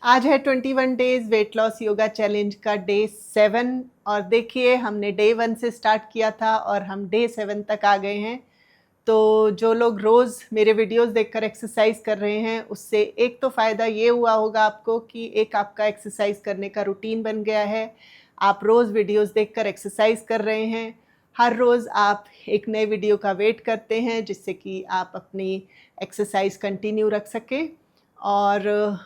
आज है 21 days weight loss yoga challenge का डे 7 और देखिए हमने डे 1 से स्टार्ट किया था और हम डे 7 तक आ गए हैं। तो जो लोग रोज़ मेरे वीडियोस देखकर एक्सरसाइज कर रहे हैं उससे एक तो फ़ायदा ये हुआ होगा आपको कि एक आपका एक्सरसाइज करने का रूटीन बन गया है। आप रोज़ वीडियोस देखकर एक्सरसाइज कर रहे हैं। हर रोज़ आप एक नए वीडियो का वेट करते हैं जिससे कि आप अपनी एक्सरसाइज कंटिन्यू रख सकें। और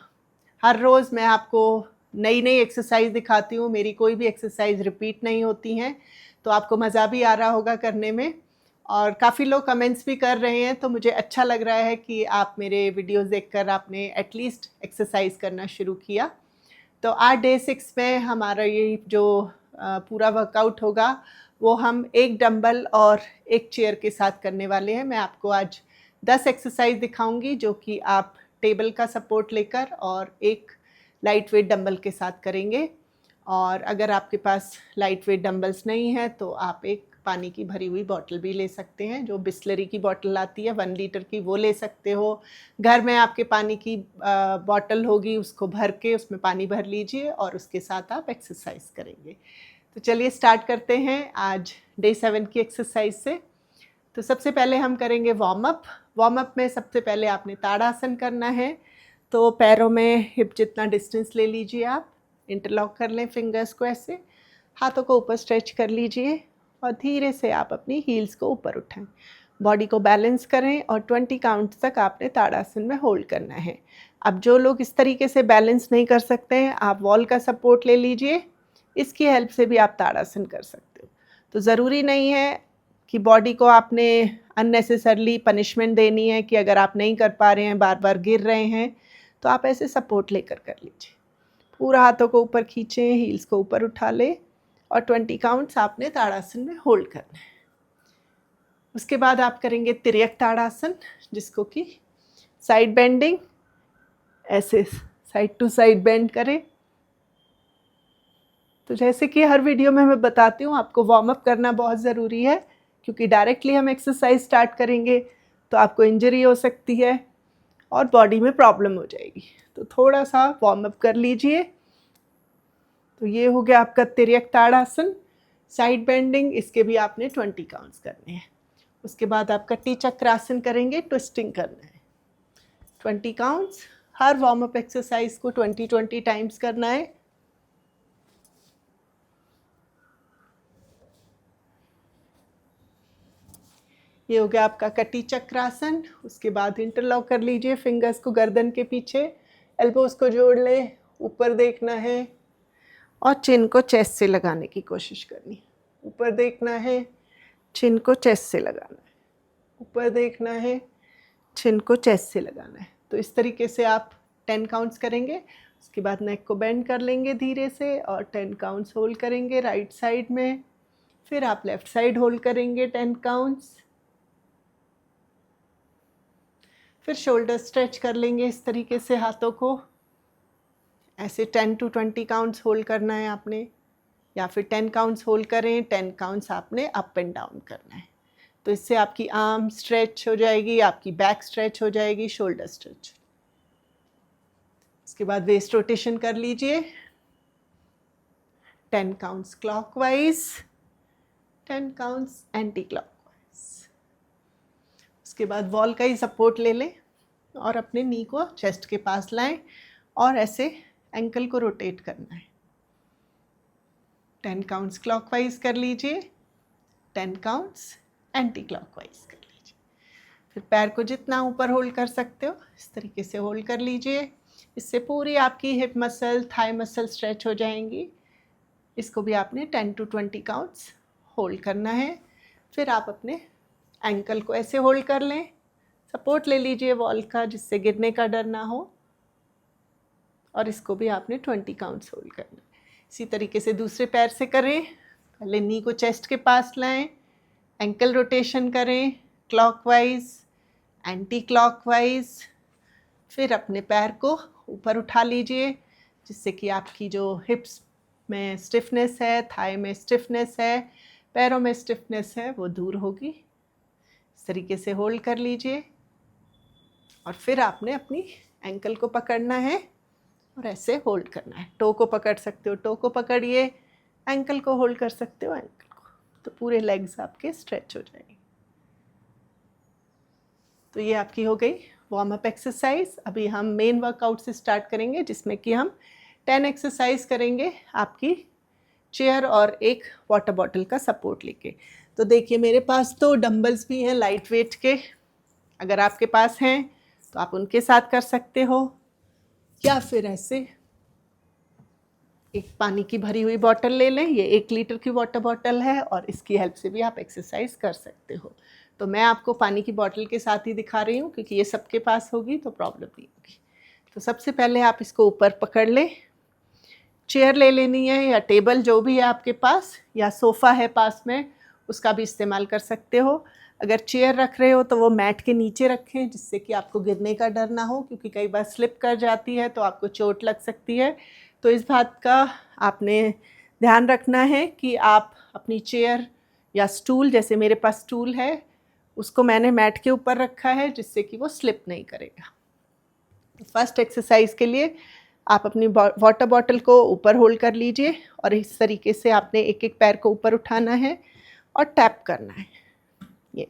हर रोज़ मैं आपको नई नई एक्सरसाइज दिखाती हूँ। मेरी कोई भी एक्सरसाइज रिपीट नहीं होती हैं, तो आपको मज़ा भी आ रहा होगा करने में। और काफ़ी लोग कमेंट्स भी कर रहे हैं, तो मुझे अच्छा लग रहा है कि आप मेरे वीडियोस देखकर आपने एटलीस्ट एक्सरसाइज करना शुरू किया। तो आज डे 6 में हमारा ये जो पूरा वर्कआउट होगा वो हम एक डंबल और एक चेयर के साथ करने वाले हैं। मैं आपको आज 10 एक्सरसाइज दिखाऊंगी जो कि आप टेबल का सपोर्ट लेकर और एक लाइट वेट डंबल के साथ करेंगे। और अगर आपके पास लाइट वेट डंबल्स नहीं है तो आप एक पानी की भरी हुई बॉटल भी ले सकते हैं, जो बिस्लरी की बॉटल आती है 1 लीटर की, वो ले सकते हो। घर में आपके पानी की बॉटल होगी, उसको भर के उसमें पानी भर लीजिए और उसके साथ आप एक्सरसाइज करेंगे। तो चलिए स्टार्ट करते हैं आज डे 7 की एक्सरसाइज से। तो सबसे पहले हम करेंगे वार्म अप। वार्म अप में सबसे पहले आपने ताड़ासन करना है। तो पैरों में हिप जितना डिस्टेंस ले लीजिए, आप इंटरलॉक कर लें फिंगर्स को, ऐसे हाथों को ऊपर स्ट्रेच कर लीजिए और धीरे से आप अपनी हील्स को ऊपर उठाएं। बॉडी को बैलेंस करें और 20 काउंट तक आपने ताड़ासन में होल्ड करना है। अब जो लोग इस तरीके से बैलेंस नहीं कर सकते हैं, आप वॉल का सपोर्ट ले लीजिए, इसकी हेल्प से भी आप ताड़ासन कर सकते हो। तो ज़रूरी नहीं है कि बॉडी को आपने अननेसेसरली पनिशमेंट देनी है कि अगर आप नहीं कर पा रहे हैं, बार बार गिर रहे हैं, तो आप ऐसे सपोर्ट लेकर कर लीजिए। पूरा हाथों को ऊपर खींचें, हील्स को ऊपर उठा लें और 20 काउंट्स आपने ताड़ासन में होल्ड करना है। उसके बाद आप करेंगे तिर्यक ताड़ासन, जिसको कि साइड बेंडिंग, ऐसे साइड टू साइड बेंड करें। तो जैसे कि हर वीडियो में मैं बताती हूँ, आपको वार्म अप करना बहुत ज़रूरी है, क्योंकि डायरेक्टली हम एक्सरसाइज स्टार्ट करेंगे तो आपको इंजरी हो सकती है और बॉडी में प्रॉब्लम हो जाएगी। तो थोड़ा सा वार्म अप कर लीजिए। तो ये हो गया आपका तिर्यक ताड़ासन, साइड बेंडिंग, इसके भी आपने 20 काउंट्स करने हैं। उसके बाद आप कटी चक्रासन करेंगे, ट्विस्टिंग करना है, 20 काउंट्स। हर वार्म अप एक्सरसाइज को 20 टाइम्स करना है। ये हो गया आपका कटी चक्रासन। उसके बाद इंटरलॉक कर लीजिए फिंगर्स को गर्दन के पीछे, एल्बोज को जोड़ ले, ऊपर देखना है और चिन को चेस्ट से लगाने की कोशिश करनी है। ऊपर देखना है, चिन को चेस्ट से लगाना है, ऊपर देखना है, चिन को चेस्ट से लगाना है। तो इस तरीके से आप 10 काउंट्स करेंगे। उसके बाद नेक को बेंड कर लेंगे धीरे से और 10 काउंट्स होल्ड करेंगे राइट साइड में। फिर आप लेफ्ट साइड होल्ड करेंगे 10 काउंट्स। फिर शोल्डर स्ट्रेच कर लेंगे इस तरीके से, हाथों को ऐसे 10 to 20 काउंट्स होल्ड करना है आपने, या फिर 10 काउंट्स होल्ड करें, 10 काउंट्स आपने अप एंड डाउन करना है। तो इससे आपकी आर्म स्ट्रेच हो जाएगी, आपकी बैक स्ट्रेच हो जाएगी, शोल्डर स्ट्रेच। उसके बाद वेस्ट रोटेशन कर लीजिए, 10 counts clockwise, 10 counts anti clockwise. उसके बाद वॉल का ही सपोर्ट ले लें और अपने नी को चेस्ट के पास लाएं और ऐसे एंकल को रोटेट करना है। 10 काउंट्स क्लॉकवाइज कर लीजिए, 10 काउंट्स एंटी क्लॉकवाइज कर लीजिए। फिर पैर को जितना ऊपर होल्ड कर सकते हो इस तरीके से होल्ड कर लीजिए। इससे पूरी आपकी hip muscle, thigh muscle stretch हो जाएंगी। इसको भी आपने 10 to 20 काउंट्स होल्ड करना है। फिर आप अपने एंकल को ऐसे होल्ड कर लें, सपोर्ट ले लीजिए वॉल का, जिससे गिरने का डर ना हो, और इसको भी आपने 20 काउंट्स होल्ड करना है। इसी तरीके से दूसरे पैर से करें। पहले नी को चेस्ट के पास लाएं, एंकल रोटेशन करें क्लॉकवाइज, एंटी क्लॉकवाइज। फिर अपने पैर को ऊपर उठा लीजिए, जिससे कि आपकी जो हिप्स में स्टिफनेस है, थाई में स्टिफनेस है, पैरों में स्टिफनेस है, वो दूर होगी। इस तरीके से होल्ड कर लीजिए और फिर आपने अपनी एंकल को पकड़ना है और ऐसे होल्ड करना है। टो को पकड़ सकते हो, टो को पकड़िए, एंकल को होल्ड कर सकते हो, एंकल को, तो पूरे लेग्स आपके स्ट्रेच हो जाएंगे। तो ये आपकी हो गई वार्म अप एक्सरसाइज। अभी हम मेन वर्कआउट से स्टार्ट करेंगे, जिसमें कि हम 10 एक्सरसाइज करेंगे आपकी चेयर और एक वाटर बॉटल का सपोर्ट लेके। तो देखिए मेरे पास तो डंबल्स भी हैं लाइट वेट के, अगर आपके पास हैं तो आप उनके साथ कर सकते हो, या फिर ऐसे एक पानी की भरी हुई बॉटल ले लें। ये 1 लीटर की वाटर बॉटल है और इसकी हेल्प से भी आप एक्सरसाइज कर सकते हो। तो मैं आपको पानी की बॉटल के साथ ही दिखा रही हूँ, क्योंकि ये सबके पास होगी तो प्रॉब्लम नहीं होगी। तो सबसे पहले आप इसको ऊपर पकड़ लें, चेयर ले लेनी है या टेबल जो भी है आपके पास, या सोफ़ा है पास में उसका भी इस्तेमाल कर सकते हो। अगर चेयर रख रहे हो तो वो मैट के नीचे रखें, जिससे कि आपको गिरने का डर ना हो, क्योंकि कई बार स्लिप कर जाती है तो आपको चोट लग सकती है। तो इस बात का आपने ध्यान रखना है कि आप अपनी चेयर या स्टूल, जैसे मेरे पास स्टूल है, उसको मैंने मैट के ऊपर रखा है जिससे कि वो स्लिप नहीं करेगा। तो फर्स्ट एक्सरसाइज के लिए आप अपनी वाटर बॉटल को ऊपर होल्ड कर लीजिए और इस तरीके से आपने एक एक पैर को ऊपर उठाना है और टैप करना है। ये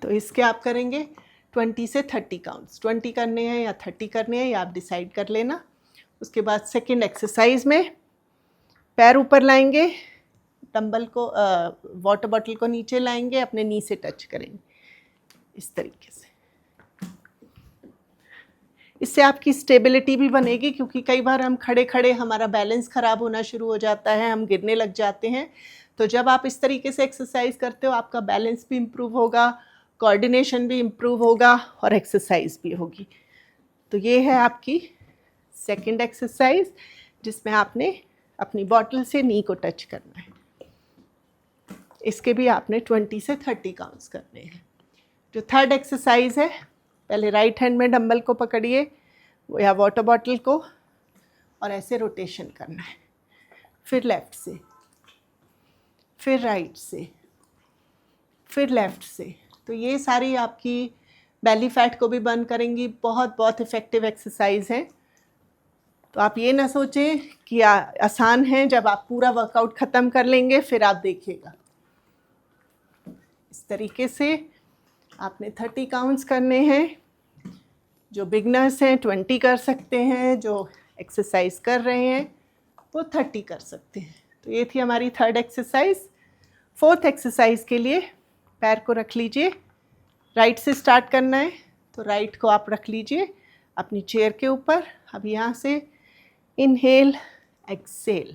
तो इसके आप करेंगे 20 से 30 काउंट्स। 20 करने हैं या 30 करने हैं, या आप डिसाइड कर लेना। उसके बाद सेकेंड एक्सरसाइज में पैर ऊपर लाएंगे, डंबल को वाटर बॉटल को नीचे लाएंगे, अपने नी से टच करेंगे इस तरीके से। इससे आपकी स्टेबिलिटी भी बनेगी, क्योंकि कई बार हम खड़े खड़े हमारा बैलेंस ख़राब होना शुरू हो जाता है, हम गिरने लग जाते हैं। तो जब आप इस तरीके से एक्सरसाइज करते हो, आपका बैलेंस भी इम्प्रूव होगा, कोऑर्डिनेशन भी इम्प्रूव होगा और एक्सरसाइज भी होगी। तो ये है आपकी सेकंड एक्सरसाइज, जिसमें आपने अपनी बॉटल से नी को टच करना है। इसके भी आपने 20 से 30 काउंट्स करने हैं। जो थर्ड एक्सरसाइज है, पहले राइट हैंड में डंबल को पकड़िए या वाटर बॉटल को और ऐसे रोटेशन करना है, फिर लेफ़्ट से, फिर राइट से, फिर लेफ़्ट से। तो ये सारी आपकी बेली फैट को भी बर्न करेंगी। बहुत बहुत इफ़ेक्टिव एक्सरसाइज है। तो आप ये ना सोचें कि आसान है, जब आप पूरा वर्कआउट ख़त्म कर लेंगे फिर आप देखिएगा। इस तरीके से आपने 30 काउंट्स करने हैं। जो बिगनर्स हैं 20 कर सकते हैं, जो एक्सरसाइज कर रहे हैं वो 30 कर सकते हैं। तो ये थी हमारी थर्ड एक्सरसाइज। फोर्थ एक्सरसाइज के लिए पैर को रख लीजिए, राइट से स्टार्ट करना है तो राइट को आप रख लीजिए अपनी चेयर के ऊपर। अब यहाँ से इनहेल एक्सेल,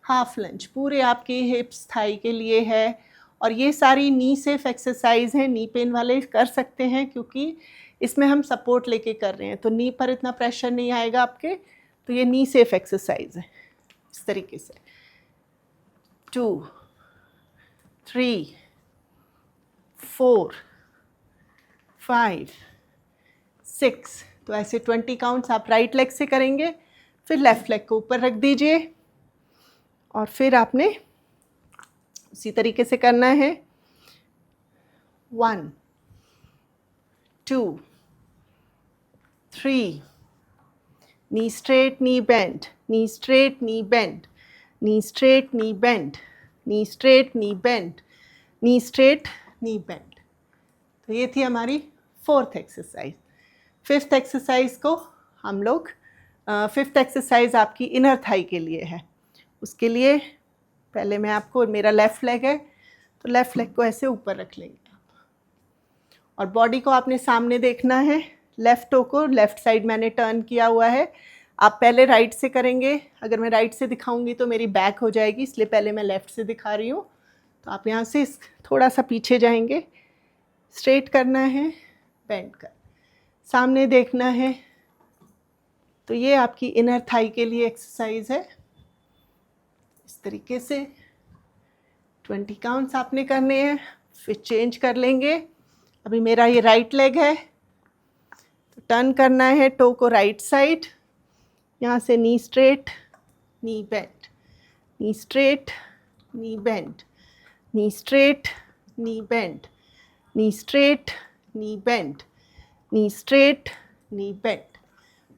हाफ लंज, पूरे आपके हिप्स थाई के लिए है। और ये सारी नी सेफ एक्सरसाइज हैं, नी पेन वाले कर सकते हैं, क्योंकि इसमें हम सपोर्ट लेके कर रहे हैं तो नी पर इतना प्रेशर नहीं आएगा आपके। तो ये नी सेफ एक्सरसाइज है। इस तरीके से 2, 3, 4, 5, 6। तो ऐसे 20 काउंट्स आप राइट लेग से करेंगे, फिर लेफ़्ट लेग को ऊपर रख दीजिए और फिर आपने उसी तरीके से करना है। 1, 2, 3, knee straight, knee bend, knee straight, knee bend, knee straight, knee bend, knee straight, knee bend, knee straight, knee bend। तो ये थी हमारी फोर्थ एक्सरसाइज। फिफ्थ एक्सरसाइज को हम लोग फिफ्थ एक्सरसाइज आपकी इनर थाई के लिए है। उसके लिए पहले मैं आपको, मेरा लेफ़्ट लेग है तो लेफ़्ट लेग को ऐसे ऊपर रख लेंगे आप, और बॉडी को आपने सामने देखना है। लेफ़्ट टो को लेफ़्ट साइड मैंने टर्न किया हुआ है। आप पहले राइट से करेंगे, अगर मैं राइट से दिखाऊंगी तो मेरी बैक हो जाएगी, इसलिए पहले मैं लेफ़्ट से दिखा रही हूँ। तो आप यहाँ से थोड़ा सा पीछे जाएंगे, स्ट्रेट करना है, बेंड कर, सामने देखना है। तो ये आपकी इनर थाई के लिए एक्सरसाइज है। इस तरीके से 20 काउंट्स आपने करने हैं, फिर चेंज कर लेंगे। अभी मेरा ये राइट लेग है तो टर्न करना है टो को राइट साइड, यहाँ से नी स्ट्रेट, नी बेंड, नी स्ट्रेट, नी बेंड, नी स्ट्रेट, नी bend, knee straight, knee bent, knee straight, knee bent.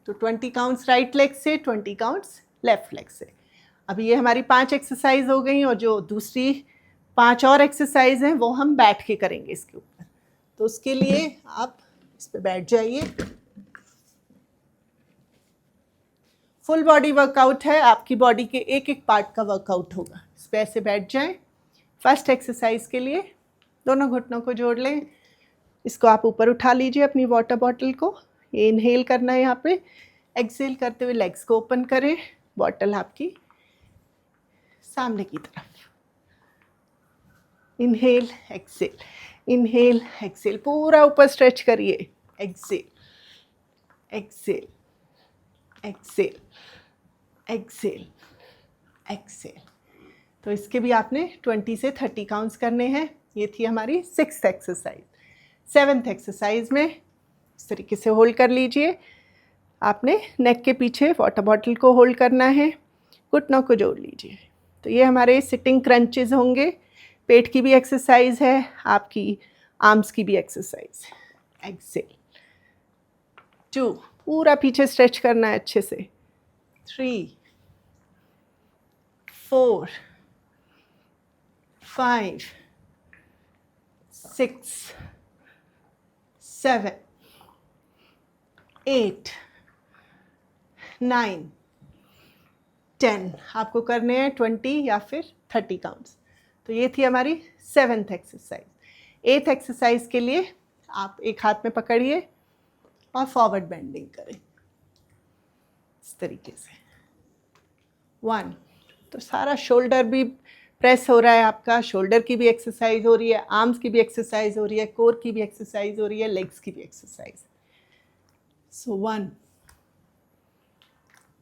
तो 20 काउंट्स राइट लेग से, 20 काउंट्स लेफ्ट लेग से. अभी ये हमारी 5 एक्सरसाइज हो गई और जो दूसरी 5 और एक्सरसाइज हैं वो हम बैठ के करेंगे इसके ऊपर. तो उसके लिए आप इस पे बैठ जाइए. फुल बॉडी वर्कआउट है, आपकी बॉडी के एक एक पार्ट का वर्कआउट होगा. इस पे ऐसे बैठ जाएं. फर्स्ट एक्सरसाइज के लिए दोनों घुटनों को जोड़ लें. इसको आप ऊपर उठा लीजिए अपनी वाटर बॉटल को. ये इनहेल करना है यहाँ पे. एक्सहेल करते हुए लेग्स को ओपन करें. बॉटल आपकी सामने की तरफ. Inhale exhale, inhale exhale. पूरा ऊपर स्ट्रेच करिए. Exhale, exhale, exhale, exhale, exhale. तो इसके भी आपने 20 से 30 काउंट्स करने हैं. ये थी हमारी 6th एक्सरसाइज. 7th एक्सरसाइज में इस तरीके से होल्ड कर लीजिए. आपने नेक के पीछे वाटर बॉटल को होल्ड करना है. घुटनों को जोड़ लीजिए. तो ये हमारे सिटिंग क्रंचेस होंगे. पेट की भी एक्सरसाइज है, आपकी आर्म्स की भी एक्सरसाइज. एक्सहेल. 2, पूरा पीछे स्ट्रेच करना है अच्छे से. 3, 4, 5, 6, 7, 8, 9, 10. आपको करने हैं 20 या फिर 30 काउंट्स. तो ये थी हमारी 7th एक्सरसाइज. 8th एक्सरसाइज के लिए आप एक हाथ में पकड़िए और फॉरवर्ड बेंडिंग करें इस तरीके से. 1. तो सारा शोल्डर भी प्रेस हो रहा है आपका. शोल्डर की भी एक्सरसाइज हो रही है, आर्म्स की भी एक्सरसाइज हो रही है, कोर की भी एक्सरसाइज हो रही है, लेग्स की भी एक्सरसाइज. सो 1,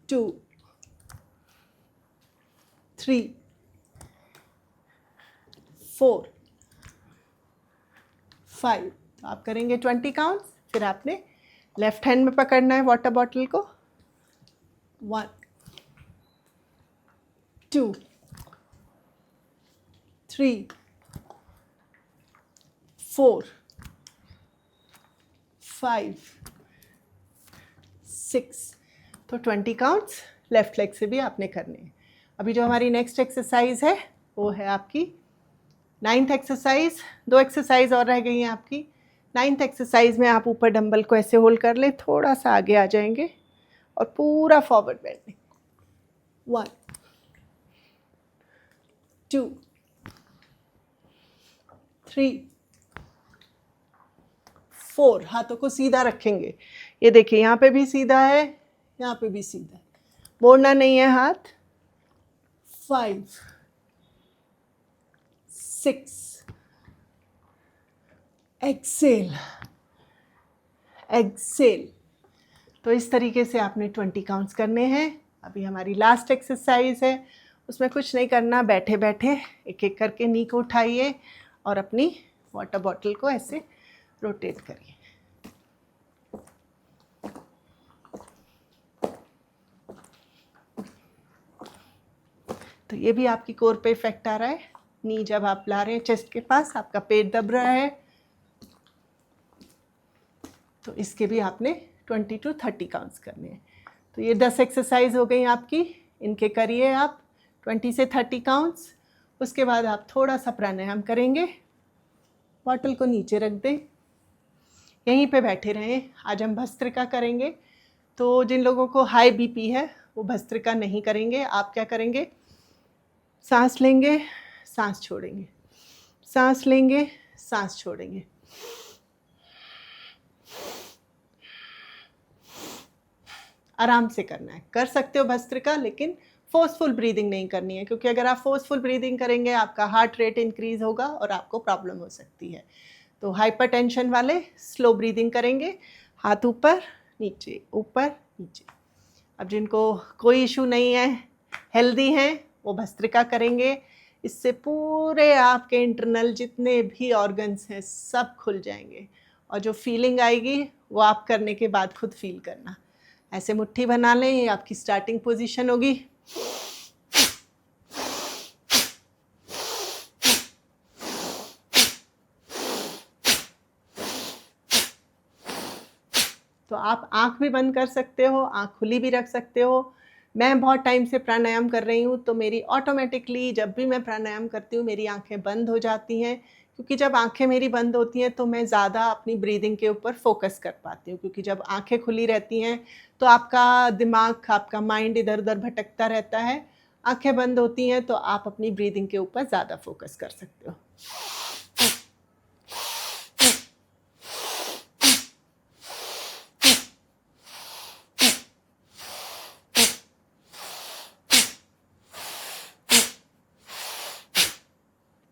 2, 3, 4, 5. तो आप करेंगे 20 काउंट्स. फिर आपने लेफ्ट हैंड में पकड़ना है वाटर बॉटल को. 1, 2, 3, 4, 5, 6. तो 20 काउंट्स लेफ्ट लेग से भी आपने करने हैं. अभी जो हमारी नेक्स्ट एक्सरसाइज है वो है आपकी 9th एक्सरसाइज. 2 एक्सरसाइज और रह गई हैं आपकी. 9th एक्सरसाइज में आप ऊपर डंबल को ऐसे होल्ड कर लें. थोड़ा सा आगे आ जाएंगे और पूरा फॉरवर्ड बेंडिंग. 1, 2, 3, 4. हाथों को सीधा रखेंगे. ये देखिए यहाँ पे भी सीधा है, यहाँ पे भी सीधा है. मोड़ना नहीं है हाथ. 5, 6. Excel, Excel. तो इस तरीके से आपने 20 काउंट्स करने हैं. अभी हमारी लास्ट एक्सरसाइज है, उसमें कुछ नहीं करना. बैठे बैठे एक एक करके नी को उठाइए और अपनी वाटर बॉटल को ऐसे रोटेट करिए. तो ये भी आपकी कोर पे इफेक्ट आ रहा है. नी जब आप ला रहे हैं चेस्ट के पास, आपका पेट दब रहा है. तो इसके भी आपने 20 to 30 काउंट्स करने हैं. तो ये 10 एक्सरसाइज हो गई आपकी. इनके करिए आप 20 से 30 काउंट्स. उसके बाद आप थोड़ा सा प्राणायाम करेंगे. बॉटल को नीचे रख दें, यहीं पे बैठे रहें. आज हम भस्त्रिका करेंगे. तो जिन लोगों को हाई बीपी है वो भस्त्रिका नहीं करेंगे. आप क्या करेंगे, सांस लेंगे, सांस छोड़ेंगे, सांस लेंगे, सांस छोड़ेंगे. आराम से करना है. कर सकते हो भस्त्रिका, लेकिन फोर्सफुल ब्रीदिंग नहीं करनी है, क्योंकि अगर आप फोर्सफुल ब्रीदिंग करेंगे आपका हार्ट रेट इंक्रीज होगा और आपको प्रॉब्लम हो सकती है. तो हाइपरटेंशन वाले स्लो ब्रीदिंग करेंगे. हाथ ऊपर नीचे, ऊपर नीचे. अब जिनको कोई इशू नहीं है, हेल्दी हैं, वो भस्त्रिका करेंगे. इससे पूरे आपके इंटरनल जितने भी ऑर्गन्स हैं सब खुल जाएंगे. और जो फीलिंग आएगी वो आप करने के बाद खुद फील करना. ऐसे मुट्ठी बना लें, ये आपकी स्टार्टिंग पोजीशन होगी. तो आप आँख भी बंद कर सकते हो, आँख खुली भी रख सकते हो। मैं बहुत टाइम से प्राणायाम कर रही हूँ, तो मेरी ऑटोमेटिकली जब भी मैं प्राणायाम करती हूँ मेरी आँखें बंद हो जाती हैं, क्योंकि जब आँखें मेरी बंद होती हैं तो मैं ज़्यादा अपनी ब्रीदिंग के ऊपर फ़ोकस कर पाती हूँ, क्योंकि जब आँखें खुली रहती हैं तो आपका दिमाग, आपका माइंड इधर-उधर भटकता रहता है। आँखें बंद होती हैं तो आप अपनी ब्रीदिंग के ऊपर ज़्यादा फ़ोकस कर सकते हो।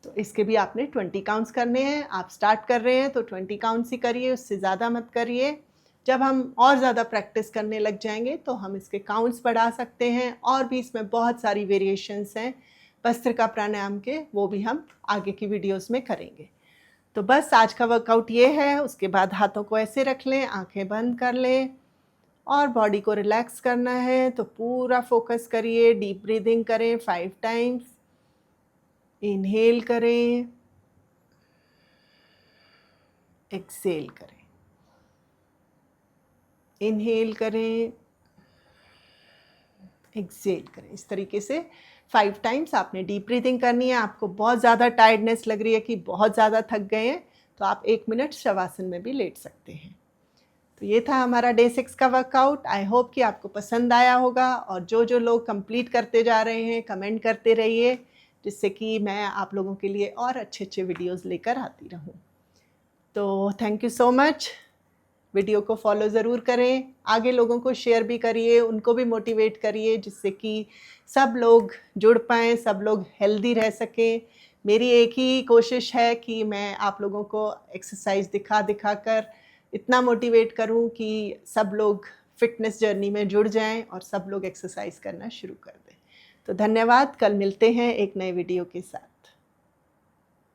तो इसके भी आपने 20 काउंट्स करने हैं। आप स्टार्ट कर रहे हैं तो 20 काउंट्स ही करिए, उससे ज़्यादा मत करिए। जब हम और ज़्यादा प्रैक्टिस करने लग जाएंगे तो हम इसके काउंट्स बढ़ा सकते हैं, और भी इसमें बहुत सारी वेरिएशंस हैं भस्त्रिका प्राणायाम के, वो भी हम आगे की वीडियोस में करेंगे। तो बस आज का वर्कआउट ये है। उसके बाद हाथों को ऐसे रख लें, आंखें बंद कर लें और बॉडी को रिलैक्स करना है। तो पूरा फोकस करिए, डीप ब्रीदिंग करें 5 टाइम्स। इनहेल करें, एक्सेल करें, इनहेल करें, एक्सेल करें। इस तरीके से 5 टाइम्स आपने डीप ब्रीदिंग करनी है। आपको बहुत ज़्यादा टायर्डनेस लग रही है कि बहुत ज़्यादा थक गए हैं, तो आप 1 मिनट शवासन में भी लेट सकते हैं। तो ये था हमारा डे 6 का वर्कआउट। आई होप कि आपको पसंद आया होगा, और जो लोग कंप्लीट करते जा रहे हैं कमेंट करते रहिए, जिससे कि मैं आप लोगों के लिए और अच्छे वीडियोस लेकर आती रहूं। तो thank you so much. Video को फॉलो ज़रूर करें, आगे लोगों को शेयर भी करिए, उनको भी मोटिवेट करिए, जिससे कि सब लोग जुड़ पाएँ, सब लोग हेल्दी रह सकें। मेरी एक ही कोशिश है कि मैं आप लोगों को एक्सरसाइज दिखा कर इतना मोटिवेट करूं कि सब लोग फिटनेस जर्नी में जुड़ जाएं और सब लोग एक्सरसाइज करना शुरू कर दें। तो धन्यवाद, कल मिलते हैं एक नए वीडियो के साथ।